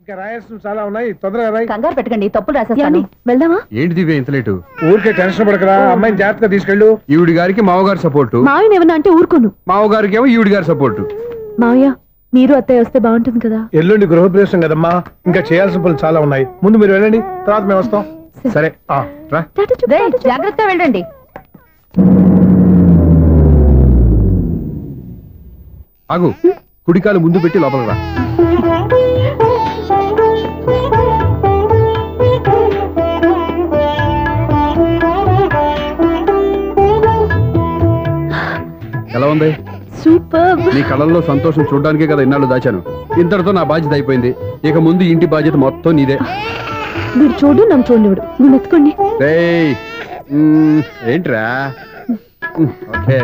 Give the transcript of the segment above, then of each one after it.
ఇంకా రాయాల్సిన చాలా ఉన్నాయి, తొందరగా రాయి. కంగారు పెట్టకండి, తప్పులు రాసేస్తాను. వెళ్దామా? ఏంటి దివ్య ఇంత లేటు? ఊరికే టెన్షన్ పడకరా, అమ్మాయిని జాగ్రత్తగా తీసుకెళ్ళు. ఈవిడి గారికి మావగారు సపోర్టు, మావయ్య ఏమన్నా అంటే ఊరుకోను. మావగారికి ఏమో ఈవిడి గారి సపోర్టు. మావయ్య మీరు అత్తయ్య వస్తే బాగుంటుంది కదా. ఎల్లుండి గృహప్రవేశం కదమ్మా, ఇంకా చేయాల్సిన పనులు చాలా ఉన్నాయి. ముందు మీరు వెళ్ళండి, తర్వాత మేము వస్తాం. సరే రా. జాగ్రత్త వెళ్ళండి. ఆగు, కుడికాలు ముందు పెట్టి లోపలికి రా. ఎలా ఉంది? సూపర్. నీ కళ్ళల్లో సంతోషం చూడడానికే కదా ఇన్నాళ్ళు దాచాను. ఇంతటితో నా బాధ్యత అయిపోయింది. ఇక ముందు ఇంటి బాధ్యత మొత్తం నీదే. మీరు చూడు, నన్ను చూడండి. నువ్వు ఎత్తుకోండి. ఏంట్రా? ఓకే.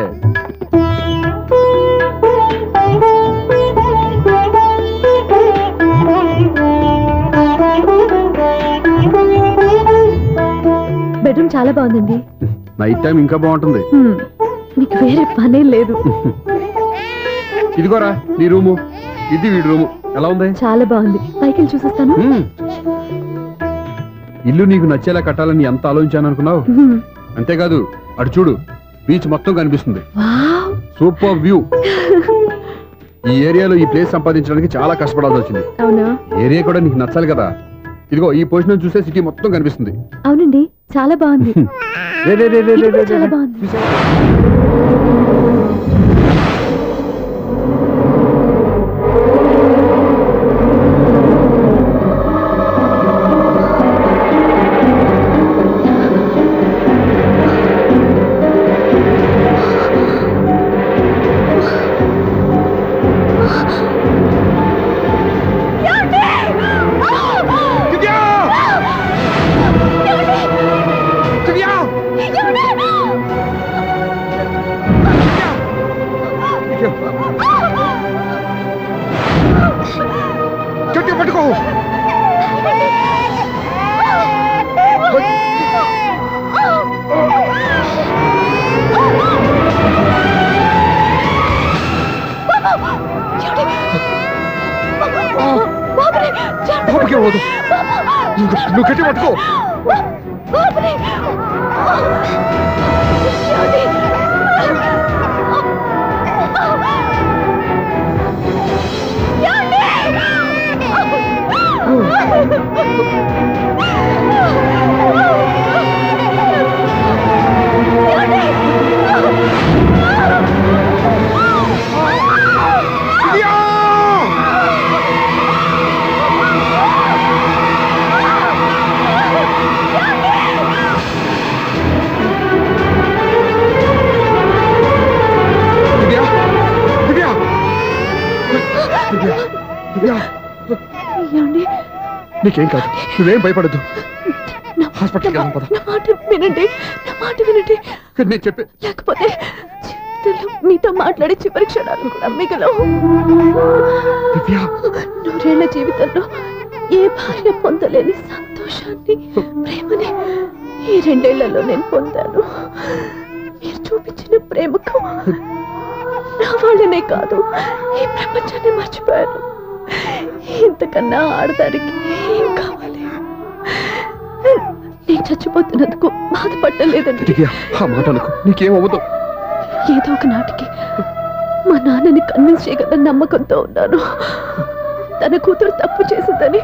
బెడ్రూమ్ చాలా బాగుందండి. నైట్ టైం ఇంకా బాగుంటుంది. నీకు వేరే పనే లేదు. ఇదిగోరా నీ రూము, ఇది వీడి రూము. ఎలా ఉంది? చాలా బాగుంది. పైకి చూసేస్తాను. ఇల్లు నీకు నచ్చేలా కట్టాలని ఎంత ఆలోచించాను అనుకున్నావు? అంతేకాదు, అటు చూడు, బీచ్ మొత్తం కనిపిస్తుంది. Super view. ఈ ఏరియాలో ఈ ప్లేస్ సంపాదించడానికి చాలా కష్టపడాల్సి వచ్చింది. అవునా? ఏరియా కూడా నీకు నచ్చాలి కదా. ఇదిగో ఈ పొజిషన్ చూస్తే సిటీ మొత్తం కనిపిస్తుంది. అవునండి, చాలా బాగుంది. చాలా బాగుంది. నువ్వు కట్టి పట్టుకో. నీకేం కాదు, నువ్వేం భయపడద్దు. హాస్పిటల్కి వెళ్దాం పద. నా మాట వినండి, నా మాట వినండి. నేను చెప్పే, లేకపోతే జీవితంలో మీతో మాట్లాడే చివరి క్షణాలు కూడా మిగలవు. నూరేళ్ల జీవితంలో ఏ భార్య పొందలేని సంతోషాన్ని, ప్రేమని ఈ 2 ఏళ్లలో నేను పొందాను. మీరు చూపించిన ప్రేమకు నా వాళ్ళనే కాదు, ఈ ప్రపంచాన్ని మర్చిపోయాను. ఇంతకన్నా ఆడదానికి ఏం కావాలి? నేను చచ్చిపోతున్నందుకు బాధపడలేదండి. నీకేమవ్వదు. ఏదో ఒక నాటికి మా నాన్నని కన్విన్స్ చేయగల నమ్మకంతో ఉన్నాను. తన కూతురు తప్పు చేసిందని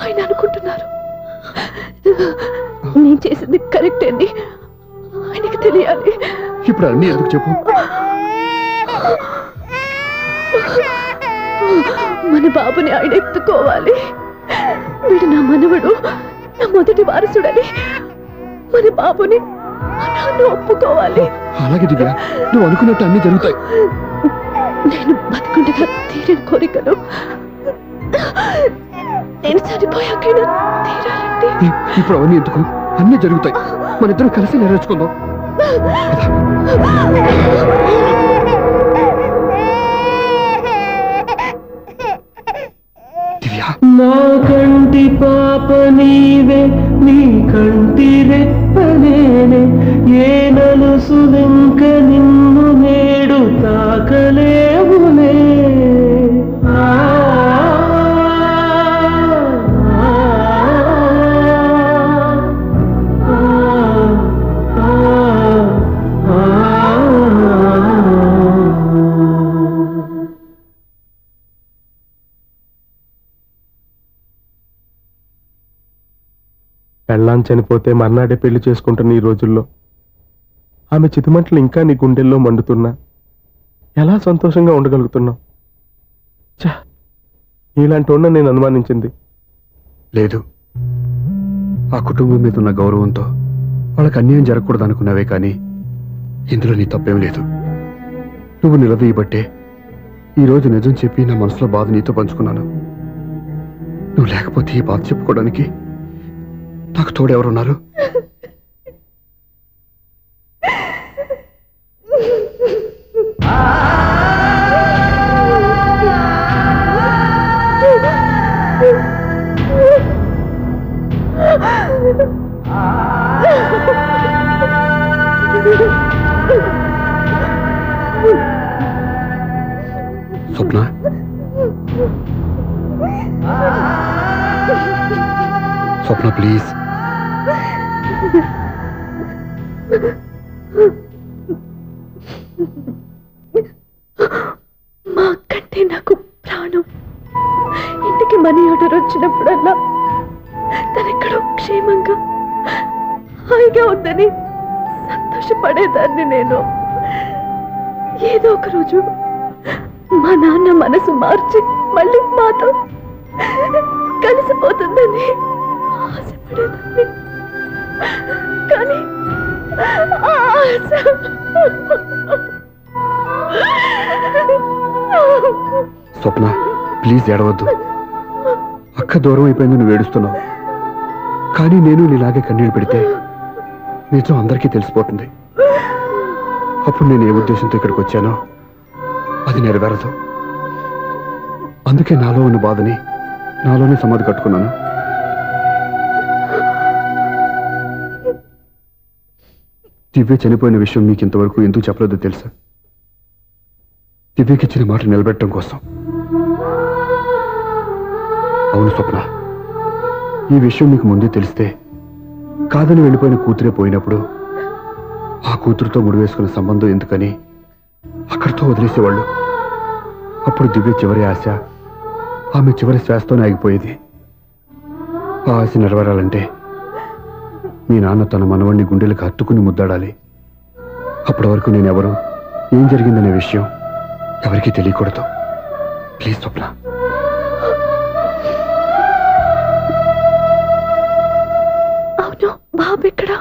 ఆయన అనుకుంటున్నారు. నేను చేసింది కరెక్ట్ అని ఆయనకి తెలియాలి. ఇప్పుడు అన్నీ ఎందుకు చెప్పు. మన బాబుని ఆయన ఎత్తుకోవాలి. వీడు నా మనవడు, నా మొదటి వారసుడని మన బాబుని నాన్న ఒప్పుకోవాలి. అలాగే దివ్య, నువ్వు అనుకున్నట్టు అన్ని జరుగుతాయి. నేను బతుకుండగా తీరని కోరికలు నేను చనిపోయాకైనా తీరాలండి. ఇప్పుడు అవన్నీ ఎందుకు, అన్ని జరుగుతాయి. మన ఇద్దరం కలిసి నెరవేర్చుకుందాం. నా కంటి పాప నీవే, నీ కంటి రెప్పనేనే, ఏ నలుసులింక నిన్ను నేడు తాకలేవులే. పెళ్ళాం చనిపోతే మర్నాడే పెళ్లి చేసుకుంటున్న ఈ రోజుల్లో ఆమె చితిమంటలు ఇంకా నీ గుండెల్లో మండుతున్నా ఎలా సంతోషంగా ఉండగలుగుతున్నావు? ఇలాంటి ఉన్న నేను అనుమానించింది లేదు. ఆ కుటుంబం మీద ఉన్న గౌరవంతో వాళ్ళకి అన్యాయం జరగకూడదు అనుకున్నావే కానీ ఇందులో నీ తప్పేం లేదు. నువ్వు నిలదీయబట్టే ఈరోజు నిజం చెప్పి నా మనసులో బాధ నీతో పంచుకున్నాను. నువ్వు లేకపోతే ఈ బాధ చెప్పుకోవడానికి నాకు తోడెవరున్నారు? స్వప్న, స్వప్న ప్లీజ్. మా అక్కంటే నాకు ప్రాణం. ఇంటికి మనీ ఆర్డర్ వచ్చినప్పుడల్లా తనెక్కడో క్షేమంగా హాయిగా ఉందని సంతోషపడేదాన్ని నేను. ఏదో ఒక రోజు మా నాన్న మనసు మార్చి మళ్ళీ మాతో కలిసిపోతుందని ఆశపడేదాన్ని. కానీ స్వప్న ప్లీజ్ ఏడవద్దు. అక్క దూరం అయిపోయింది, నువ్వు ఏడుస్తున్నావు. కానీ నేను నీలాగే కన్నీళ్ళు పెడితే నిజం అందరికీ తెలిసిపోతుంది. అప్పుడు నేను ఏ ఉద్దేశంతో ఇక్కడికి వచ్చానో అది నెరవేరదు. అందుకే నాలో ఉన్న బాధని నాలోనే సమాధి కట్టుకున్నాను. దివ్య చనిపోయిన విషయం మీకు ఇంతవరకు ఎందుకు చెప్పలేదో తెలుసా? దివ్యకి ఇచ్చిన మాట నిలబెట్టడం కోసం. అవును స్వప్న, ఈ విషయం మీకు ముందే తెలిస్తే కాదని వెళ్ళిపోయిన కూతురే పోయినప్పుడు ఆ కూతురుతో ముడివేసుకున్న సంబంధం ఎందుకని అక్కడితో వదిలేసేవాళ్ళు. అప్పుడు దివ్య చివరి ఆశ ఆమె చివరి శ్వాసతోనే ఆగిపోయేది. ఆ ఆశ నెరవేరాలంటే మీ నాన్న తన మనవణ్ణి గుండెలకు హత్తుకుని ముద్దాడాలి. అప్పటి వరకు నేనెవరు, ఏం జరిగిందనే విషయం ఎవరికీ తెలియకూడదు. ప్లీజ్ స్వప్న. అవును బాబు ఎక్కడ?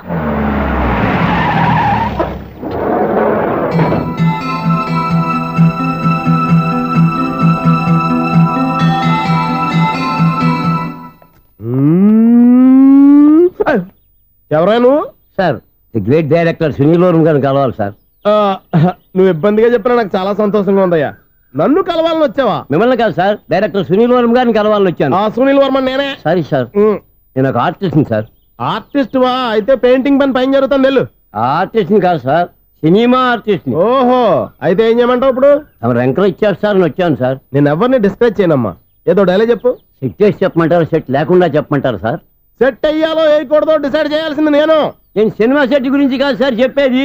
ఎవరాను? Sir the great director Sunil Varma గారిని కలవాలి సార్. నువ్వు ఇబ్బందిగా చెప్పినా నాకు చాలా సంతోషంగా ఉందయ్యా. నన్ను కలవాలని వచ్చావా? మిమ్మల్ని కాదు సార్, డైరెక్టర్ సునీల్ వర్మ గారిని కలవాలని వచ్చాను. సునీల్ వర్మ నేనే. సారీ సార్, నేను ఒక ఆర్టిస్ట్ సార్. ఆర్టిస్ట్ వా? అయితే పెయింటింగ్ పైన జరుగుతుంది వెళ్ళు. ఆర్టిస్ట్ కాదు సార్, సినిమా ఆర్టిస్ట్. ఓహో, అయితే ఏం చేయమంటావు ఇప్పుడు? తమ ఎంకరేజ్ ఇచ్చారు సార్, నేను వచ్చాను సార్. నేను ఎవరిని డిస్కరేజ్ చేయనమ్మా. ఏదో డైలాగ్ చెప్పు. సెట్ చేసి చెప్పమంటారు, సెట్ లేకుండా చెప్పమంటారు సార్? సెట్ అయ్యాలో వేయకూడదో డిసైడ్ చేయాల్సింది నేను. నేను సినిమా సెట్ గురించి కాదు సార్ చెప్పేది,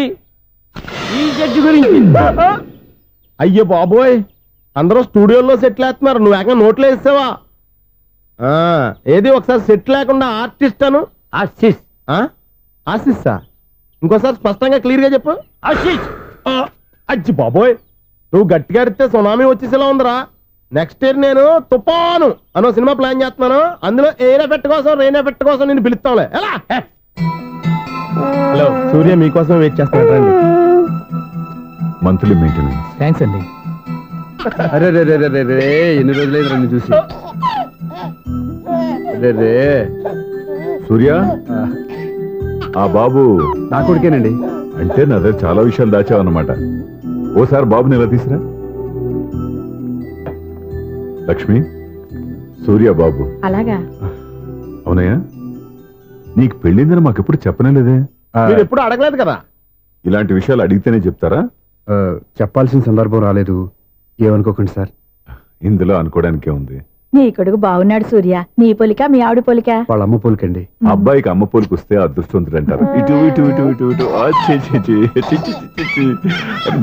ఈ సెట్ గురించి. అయ్యో బాబోయ్, అందరూ స్టూడియోలో సెట్లు వేస్తున్నారు, నువ్వు ఏకంగా నోట్లో వేస్తావా? ఏది ఒకసారి సెట్ లేకుండా ఆర్టిస్ట్ అను. ఆర్టిస్ట్. ఆర్టిస్టా? ఇంకోసారి స్పష్టంగా క్లియర్ గా చెప్పు. ఆర్టిస్ట్. అచ్చి బాబోయ్, నువ్వు గట్టిగా అడితే సునామీ వచ్చేసేలా ఉందిరా. నెక్స్ట్ ఇయర్ నేను తుఫాను అనో సినిమా ప్లాన్ చేస్తున్నాను. అందులో ఎయిర్ ఎఫెక్ట్ కోసం, రెయిన్ ఎఫెక్ట్ కోసం నేను పిలుస్తాంలే. ఎలా? హలో, సూర్య మీకోసం వెయిట్ చేస్తున్నాడు, రండి. Monthly maintenance. థ్యాంక్స్ అండి. అరే రే రే రే రే, ఎన్ని రోజులైంది రండి చూసి. రే రే సూర్య, ఆ బాబు నా కొడుకేనండి. అంటే నా దగ్గర చాలా విషయాలు దాచావన్నమాట. ఓసారి బాబుని ఎలా తీసురా. లక్ష్మి, సూర్య బాబు. అలాగా? అవునయ్యా, నీకు పెళ్ళిందని మాకెప్పుడు చెప్పనే లేదే. మీరు ఎప్పుడు అడగలేదు కదా. ఇలాంటి విషయాలు అడిగితేనే చెప్తారా? చెప్పాల్సిన సందర్భం రాలేదు, ఏమనుకోకండి సార్. ఇందులో అనుకోవడానికే ఉంది. నీ కొడుకు బాగున్నాడు సూర్య. నీ పోలిక మీ ఆవిడ పోలిక. వాళ్ళ అమ్మ పోలికండి. అబ్బాయికి అమ్మ పోలికి వస్తే అదృష్టవంతుడు అంటారు. ఇటు ఇటు ఇటు ఇటు ఇటు చి చి చి చి చి చి చి.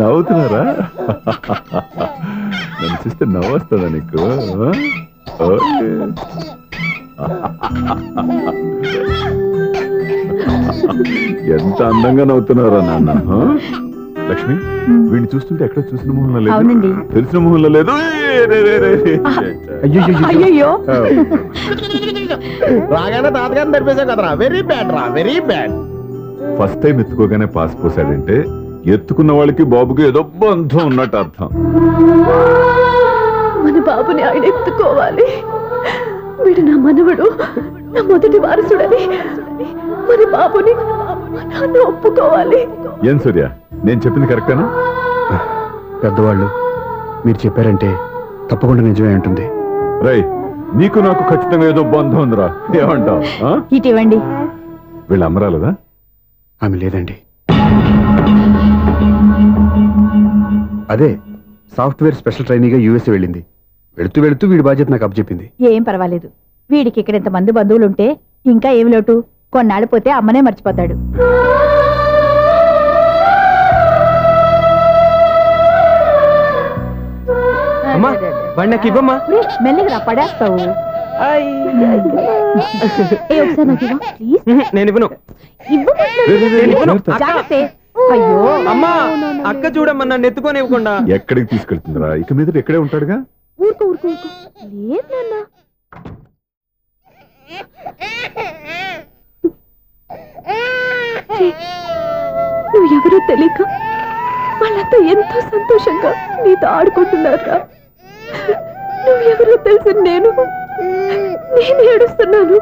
నవ్వుతున్నారా? నన్ను చూస్తే నవ్వు వస్తుందా నీకు? ఓకే. ఎంత అందంగా నవ్వుతున్నారా నాన్న ఆ? లక్ష్మి వీడిని చూస్తుంటే ఎక్కడ చూసిన మొహంలో లేదు అవునండి. తెలిసిన మొహంలో లేదు అయ్యయ్యో రాగానే తాతగారిని నడిపేశాం కదరా. వెరీ బ్యాడ్ రా, వెరీ బ్యాడ్. ఫస్ట్ టైం ఎత్తుకోగానే పాస్ పోసాడంటే ఎత్తుకున్న వాళ్ళకి బాబుకి ఏదో బంధం ఉన్నట్టు అర్థం. మన బాబుని ఆయన ఎత్తుకోవాలి. వీడు నా మనవడు, నా మొదటి వారసుడని మన బాబుని మా నాన్న ఒప్పుకోవాలి. ఏం సూర్య, నేను చెప్పింది కరెక్టేనా? పెద్దవాళ్ళు మీరు చెప్పారంటే తప్పకుండా నిజమే ఉంటుంది. రై, నీకు నాకు ఖచ్చితంగా ఏదో బంధం ఉందిరా, ఏమంటావు? ఇటు ఇవ్వండి. వీళ్ళు అమ్మరాలదా? ఆమె లేదండి. అదే సాఫ్ట్వేర్ స్పెషల్ ట్రైనీగా యూఎస్ఏ వెళ్ళింది. వెళుతూ వెళుతూ వీడి బాధ్యత నాకు అప్పచెప్పింది. ఏం పర్వాలేదు. వీడికి ఇక్కడ ఇంతమంది బంధువులుంటే ఇంకా ఏమి లోటు. కొన్నాళ్ళు పోతే అమ్మనే మర్చిపోతాడు. మెల్లిగా పడేస్తావు. ఒకసారి నాకు ఇవ్వు, ప్లీజ్. నేను ఇవ్వను. జాగ్రత్త. అయ్యో అమ్మా, అక్క చూడమ్మా, నన్ను ఎత్తుకొని ఇవ్వకుండా. ఎక్కడికి తీసుకెళ్తుందిరా? ఇక మీద ఇక్కడే ఉంటాడుగా. ఊరుకో ఊరుకో ఊరుకో. లేదు నాన్న. నువ్వు ఎవరో తెలియక వాళ్ళంతా ఎంతో సంతోషంగా నీతో ఆడుకుంటున్నారా? నువ్వు ఎవరో తెలిసి నేను ఏడుస్తున్నాను.